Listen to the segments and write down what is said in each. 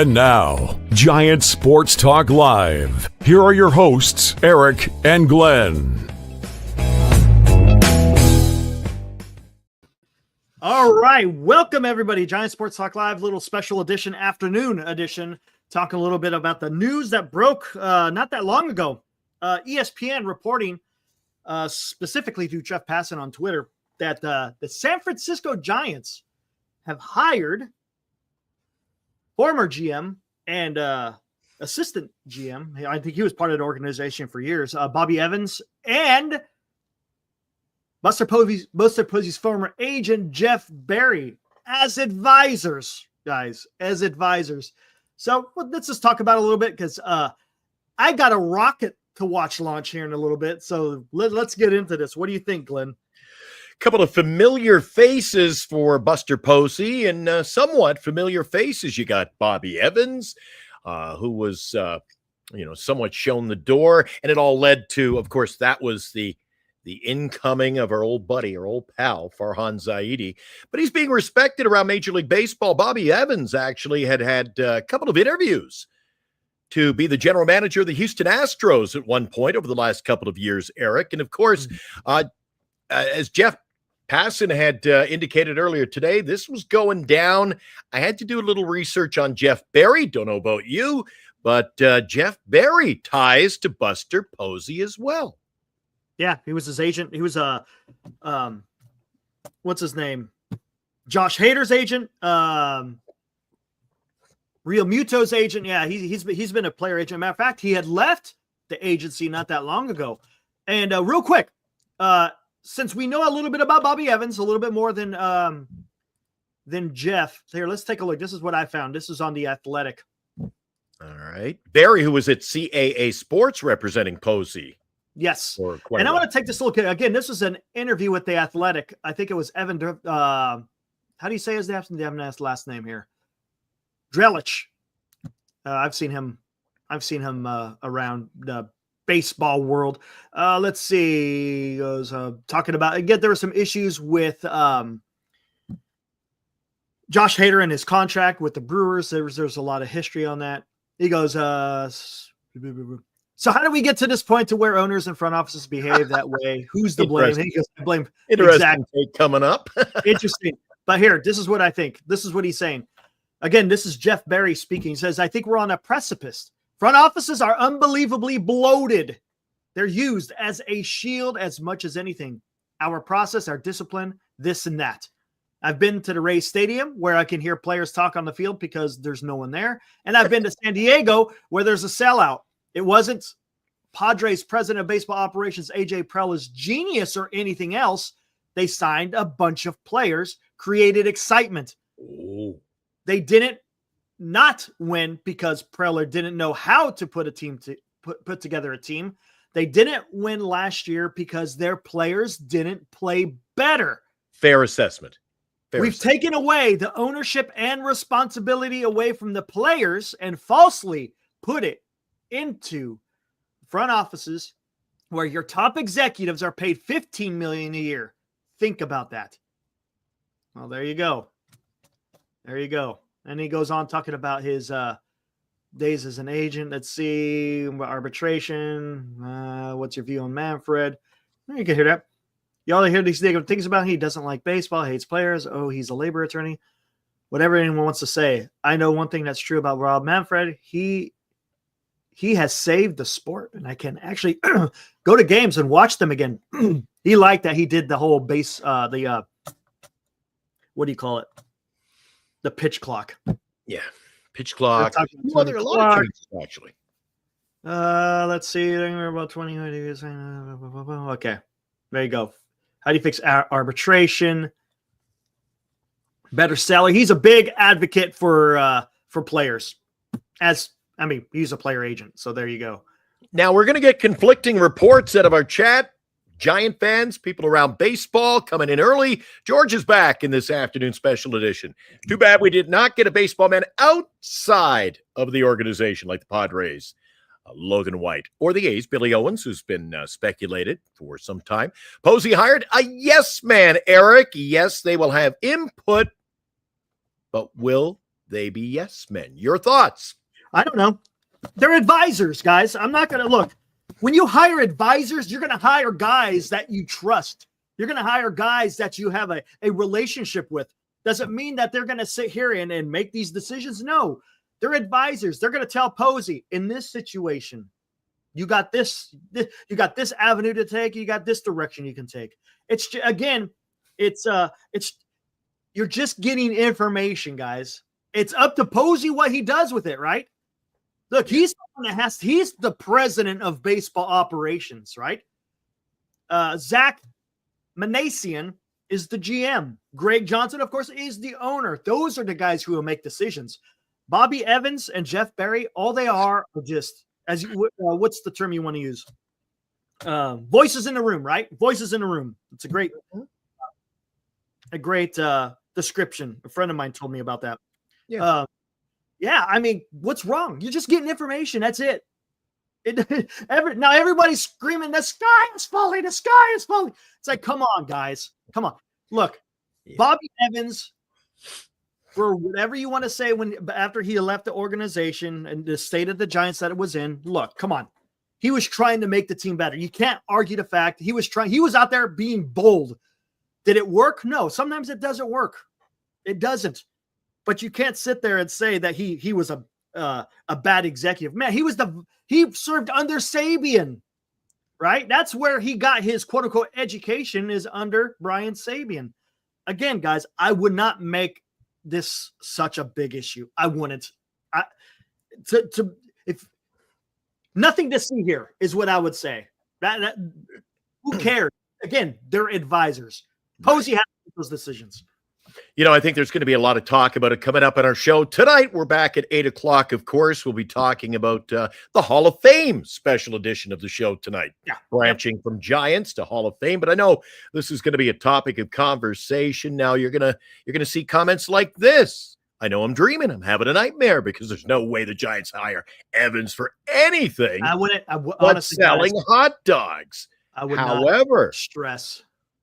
And now, Giant Sports Talk Live. Here are your hosts, Eric and Glenn. All right, welcome everybody. Giant Sports Talk Live, little special edition, afternoon edition. Talk a little bit about the news that broke not that long ago. ESPN reporting specifically to Jeff Passan on Twitter that the San Francisco Giants have hired former GM and assistant GM. I think he was part of the organization for years. Bobby Evans and Buster Posey's former agent, Jeff Berry, as advisors, guys, as advisors. So let's just talk about it a little bit because I got a rocket to watch launch here in a little bit. So let's get into this. What do you think, Glenn? Couple of familiar faces for Buster Posey and somewhat familiar faces. You got Bobby Evans, who was, somewhat shown the door. And it all led to, of course, that was the incoming of our old buddy, our old pal, Farhan Zaidi. But he's being respected around Major League Baseball. Bobby Evans actually had a couple of interviews to be the general manager of the Houston Astros at one point over the last couple of years, Eric. And, of course, as Jeff Passan had indicated earlier today, this was going down. I had to do a little research on Jeff Berry. Don't know about you, but Jeff Berry ties to Buster Posey as well. Yeah, he was his agent. He was what's his name? Josh Hader's agent. Real Muto's agent. Yeah, he's been a player agent. Matter of fact, he had left the agency not that long ago. And real quick, since we know a little bit about Bobby Evans, a little bit more than Jeff. Here, let's take a look. This is what I found. This is on The Athletic. All right. Barry, who was at CAA Sports representing Posey. Yes. And I want to take this a look. Again, this was an interview with The Athletic. I think it was Evan. How do you say his name? They haven't asked last name here. Drelich. I've seen him around the baseball world. Let's see. He goes talking about, again, there were some issues with Josh Hader and his contract with the Brewers. There's a lot of history on that. He goes, so how do we get to this point to where owners and front offices behave that way? Who's to blame? He goes to blame. Interesting take coming up. Interesting. But here, this is what I think. This is what he's saying. Again, this is Jeff Berry speaking. He says, I think we're on a precipice. Front offices are unbelievably bloated. They're used as a shield as much as anything. Our process, our discipline, this and that. I've been to the Rays Stadium where I can hear players talk on the field because there's no one there. And I've been to San Diego where there's a sellout. It wasn't Padres president of baseball operations, AJ Prell's genius or anything else. They signed a bunch of players, created excitement. Ooh. They didn't not win because Preller didn't know how to put together a team. They didn't win last year because their players didn't play better. Fair assessment. We've taken away the ownership and responsibility away from the players and falsely put it into front offices where your top executives are paid $15 million a year. Think about that. Well, there you go. There you go. And he goes on talking about his days as an agent. Let's see. Arbitration. What's your view on Manfred? You can hear that. Y'all hear these negative things about him. He doesn't like baseball, hates players. Oh, he's a labor attorney. Whatever anyone wants to say. I know one thing that's true about Rob Manfred. He has saved the sport, and I can actually go to games and watch them again. He liked that he did the whole base, what do you call it? The pitch clock. Yeah, pitch clock. Well, there are a lot of changes, actually. Let's see. We're about 20. Okay, there you go. How do you fix arbitration? Better salary. He's a big advocate for players. He's a player agent. So there you go. Now we're going to get conflicting reports out of our chat. Giant fans, people around baseball coming in early. George is back in this afternoon special edition. Too bad we did not get a baseball man outside of the organization like the Padres, Logan White, or the A's, Billy Owens, who's been speculated for some time. Posey hired a yes man, Eric. Yes, they will have input, but will they be yes men? Your thoughts? I don't know. They're advisors, guys. I'm not going to look. When you hire advisors, you're going to hire guys that you trust. You're going to hire guys that you have a relationship with. Doesn't mean that they're going to sit here and make these decisions. No, they're advisors. They're going to tell Posey, in this situation, you got this avenue to take. You got this direction you can take. It's you're just getting information, guys. It's up to Posey what he does with it, right? Look, he's the president of baseball operations, right? Zach Manasian is the GM. Greg Johnson, of course, is the owner. Those are the guys who will make decisions. Bobby Evans and Jeff Berry, all they are just, what's the term you want to use? Voices in the room, right? Voices in the room. It's a great description. A friend of mine told me about that. Yeah. Yeah, I mean, what's wrong? You're just getting information. That's it. Now everybody's screaming, the sky is falling, the sky is falling. It's like, come on, guys. Come on. Look, Bobby Evans, for whatever you want to say after he left the organization and the state of the Giants that it was in, look, come on. He was trying to make the team better. You can't argue the fact he was out there being bold. Did it work? No. Sometimes it doesn't work. It doesn't. But you can't sit there and say that he was a bad executive. Man, he served under Sabian, right? That's where he got his quote unquote education, is under Brian Sabian. Again, guys, I would not make this such a big issue. I wouldn't. If nothing to see here is what I would say. That who cares? Again, they're advisors. Posey has to make those decisions. You know, I think there's going to be a lot of talk about it coming up on our show tonight. We're back at 8 o'clock. Of course, we'll be talking about the Hall of Fame special edition of the show tonight, branching from Giants to Hall of Fame. But I know this is going to be a topic of conversation. Now you're going to see comments like this. I know I'm dreaming. I'm having a nightmare because there's no way the Giants hire Evans for anything. Honestly, selling hot dogs. I would However, not stress.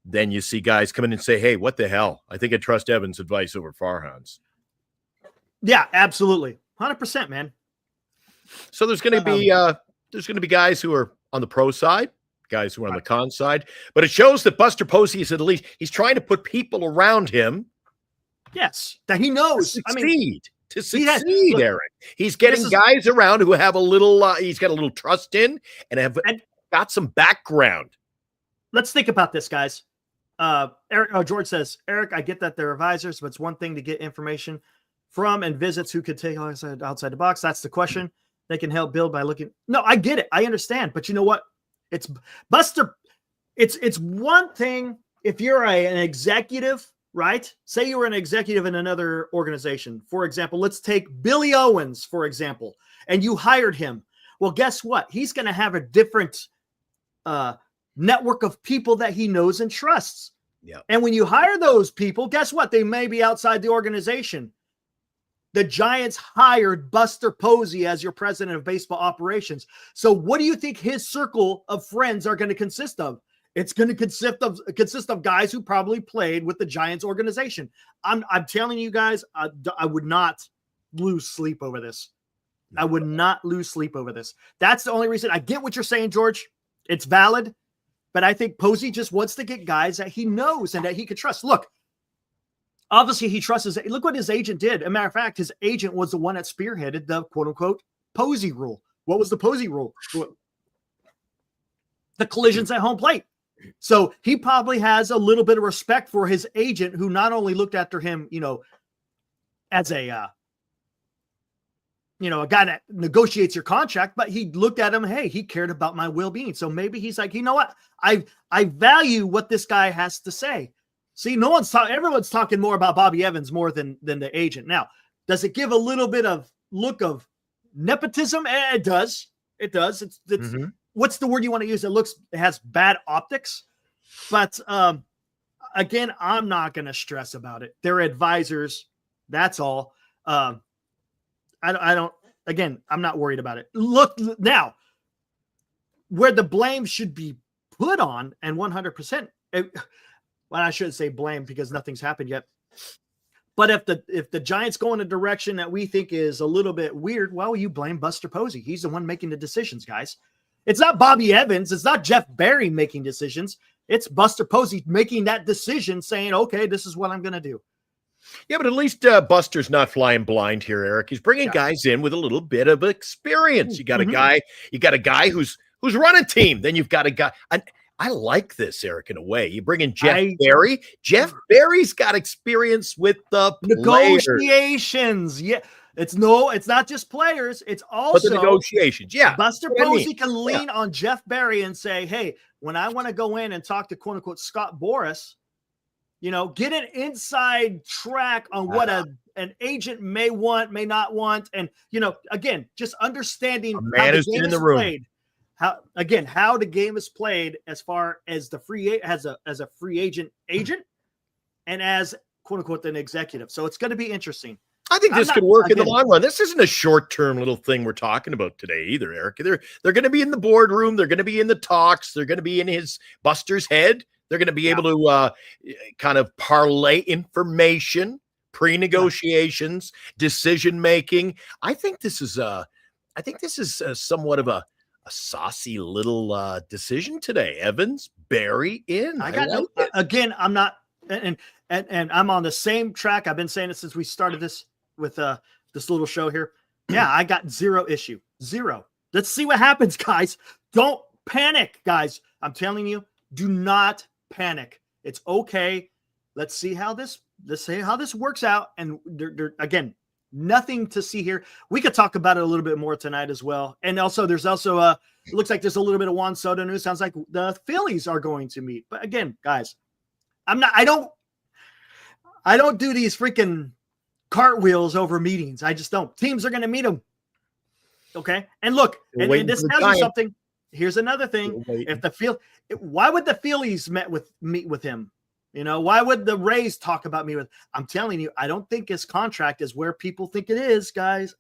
Then you see guys come in and say, hey, what the hell? I think I trust Evans' advice over Farhan's. Yeah, absolutely. 100%, man. So there's going to be guys who are on the pro side, guys who are on the con side, but it shows that Buster Posey is at least, he's trying to put people around him. Yes, that he knows. To succeed, Eric. He's getting guys around who have a little, he's got a little trust in and have got some background. Let's think about this, guys. George says, Eric, I get that they're advisors, but it's one thing to get information from and visits who could take outside the box. That's the question. They can help build by looking. No, I get it. I understand. But you know what? It's Buster. It's one thing if you're an executive, right? Say you were an executive in another organization. For example, let's take Billy Owens, for example, and you hired him. Well, guess what? He's going to have a different network of people that he knows and trusts. Yeah. And when you hire those people, guess what? They may be outside the organization. The Giants hired Buster Posey as your president of baseball operations. So what do you think his circle of friends are going to consist of? It's going to consist of guys who probably played with the Giants organization. I'm telling you guys, I would not lose sleep over this. I would not lose sleep over this. That's the only reason. I get what you're saying, George. It's valid. But I think Posey just wants to get guys that he knows and that he can trust. Look, obviously he trusts look what his agent did. As a matter of fact, his agent was the one that spearheaded the quote unquote Posey rule. What was the Posey rule? The collisions at home plate. So he probably has a little bit of respect for his agent, who not only looked after him, as a guy that negotiates your contract, but he looked at him. Hey, he cared about my well-being. So maybe he's like, you know what? I value what this guy has to say. See, everyone's talking more about Bobby Evans more than the agent. Now, does it give a little bit of look of nepotism? It does. It does. It's what's the word you want to use? It has bad optics, but again, I'm not going to stress about it. They're advisors. That's all. I don't, again, I'm not worried about it. Look now where the blame should be put on, and 100%, well, I shouldn't say blame because nothing's happened yet. But if the Giants go in a direction that we think is a little bit weird, well, you blame Buster Posey. He's the one making the decisions, guys. It's not Bobby Evans. It's not Jeff Berry making decisions. It's Buster Posey making that decision, saying, okay, this is what I'm going to do. Yeah, but at least Buster's not flying blind here, Eric. He's bringing guys in with a little bit of experience. You got a guy who's run a team. Then you've got a guy. I like this, Eric, in a way. You bring in Jeff Berry. Jeff Berry's got experience with the negotiations. Yeah. It's not just players. It's also the negotiations. Yeah. Buster Posey can lean on Jeff Berry and say, hey, when I want to go in and talk to quote unquote Scott Boras, get an inside track on what an agent may want, may not want. And, again, just understanding how the game is played. How the game is played as far as the as a free agent and as quote unquote an executive. So it's going to be interesting. I think this could work in the long run. This isn't a short-term little thing we're talking about today either, Eric. They're going to be in the boardroom. They're going to be in the talks. They're going to be in Buster's head. They're going to be able to kind of parlay information, pre-negotiations, decision-making. I think this is somewhat of a saucy little decision today. Evans, Berry in. Again, I'm not, and I'm on the same track. I've been saying it since we started this with this little show here. Yeah, I got zero issue. Zero. Let's see what happens, guys. Don't panic, guys. I'm telling you, do not panic. It's okay. Let's see how this works out. And again, nothing to see here. We could talk about it a little bit more tonight as well. And also, there's also it looks like there's a little bit of Juan Soto news. Sounds like the Phillies are going to meet. But again, guys, I don't do these freaking cartwheels over meetings. I just don't. Teams are going to meet them. Okay. And look, and this tells you something. Here's another thing. Why would the Phillies meet with him? Why would the Rays talk about me with? I'm telling you, I don't think his contract is where people think it is, guys.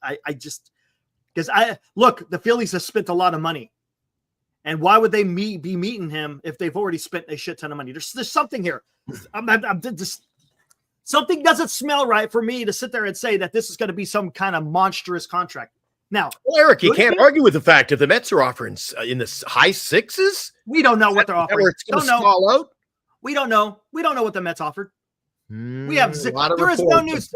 Look, the Phillies have spent a lot of money. And why would they be meeting him if they've already spent a shit ton of money? There's something here. Something doesn't smell right for me to sit there and say that this is going to be some kind of monstrous contract. Now, Eric, you can't argue with the fact if the Mets are offering in the high sixes. We don't know what they're offering. Don't know. Out? We don't know. We don't know what the Mets offered. We have there is no news.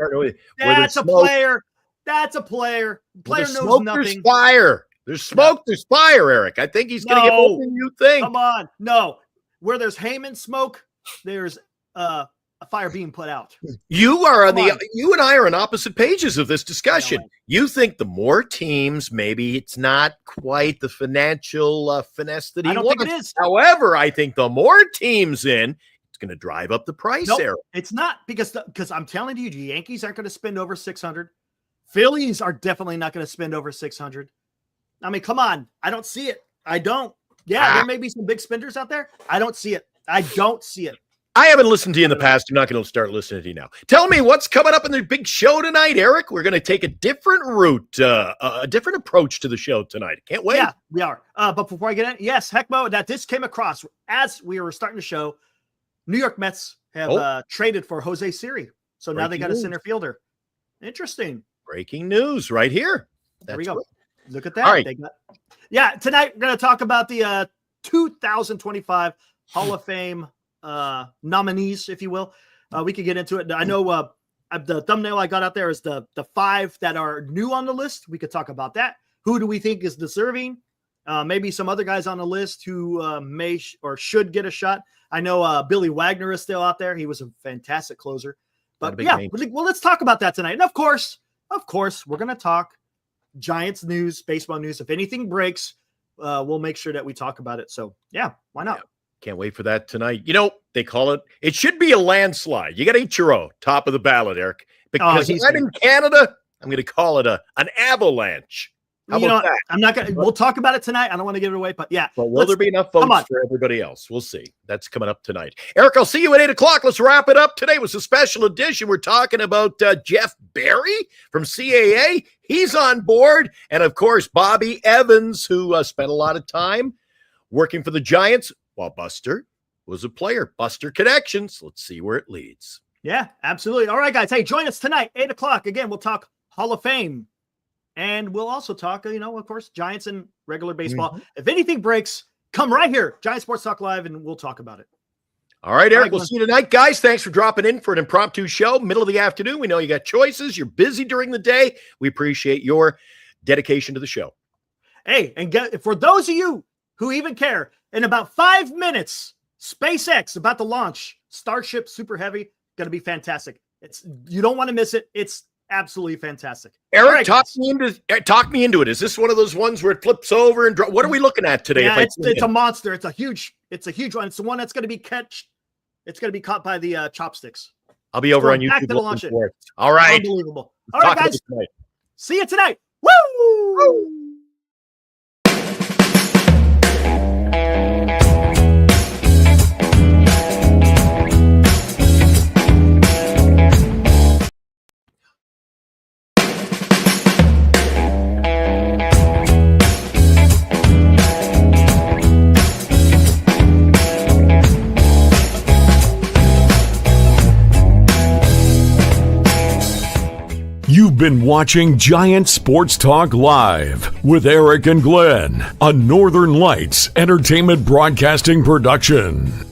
That's a player. That's a player. Player knows nothing. There's fire. There's smoke. There's fire, Eric. I think he's going to get more than you think. Come on. No. Where there's Heyman smoke, there's a fire being put out. You and I are on opposite pages of this discussion. You think the more teams, maybe it's not quite the financial finesse that he wants. I don't think it is. However, I think the more teams in, it's going to drive up the price. Nope, it's not because I'm telling you, the Yankees aren't going to spend over 600. Phillies are definitely not going to spend over 600. I mean, come on. I don't see it. I don't. Yeah, there may be some big spenders out there. I don't see it. I don't see it. I haven't listened to you in the past. I'm not going to start listening to you now. Tell me what's coming up in the big show tonight, Eric. We're going to take a different route, a different approach to the show tonight. Can't wait. Yeah, we are. But before I get in, yes, Heckmo, that this came across as we were starting the show. New York Mets have traded for Jose Siri. So now they got a center fielder. Interesting. Breaking news right here. There we go. Great. Look at that. All right. Tonight we're going to talk about the 2025 Hall of Fame nominees, if you will. We could get into it. I know the thumbnail I got out there is the 5 that are new on the list. We could talk about that. Who do we think is deserving? Maybe some other guys on the list who may or should get a shot. I know Billy Wagner is still out there. He was a fantastic closer. But well, let's talk about that tonight. And of course, we're going to talk Giants news, baseball news. If anything breaks, we'll make sure that we talk about it. So yeah, why not? Yeah. Can't wait for that tonight. They call it should be a landslide. You got Ichiro, top of the ballot, Eric. Because I'm in Canada, I'm going to call it an avalanche. How about that? I'm not going to, we'll talk about it tonight. I don't want to give it away, but yeah. But will there be enough votes for everybody else? We'll see. That's coming up tonight. Eric, I'll see you at 8:00. Let's wrap it up. Today was a special edition. We're talking about Jeff Berry from CAA. He's on board. And of course, Bobby Evans, who spent a lot of time working for the Giants while Buster was a player. Buster Connections. Let's see where it leads. Yeah, absolutely. All right, guys. Hey, join us tonight, 8 o'clock. Again, we'll talk Hall of Fame. And we'll also talk, of course, Giants and regular baseball. Mm-hmm. If anything breaks, come right here, Giant Sports Talk Live, and we'll talk about it. All right, Eric, we'll see you tonight. Guys, thanks for dropping in for an impromptu show, middle of the afternoon. We know you got choices. You're busy during the day. We appreciate your dedication to the show. Hey, and for those of you who even care, in about 5 minutes, SpaceX about to launch Starship Super Heavy. Going to be fantastic. You don't want to miss it. It's absolutely fantastic. Eric, right, talk me into it. Is this one of those ones where it flips over and what are we looking at today? Yeah, it's a monster. It's a huge one. It's the one that's going to be It's going to be caught by the chopsticks. I'll be over on YouTube. Launch it. All right. Unbelievable. All right, guys. See you tonight. Woo! Woo! You've been watching Giant Sports Talk Live with Eric and Glenn, a Northern Lights Entertainment Broadcasting production.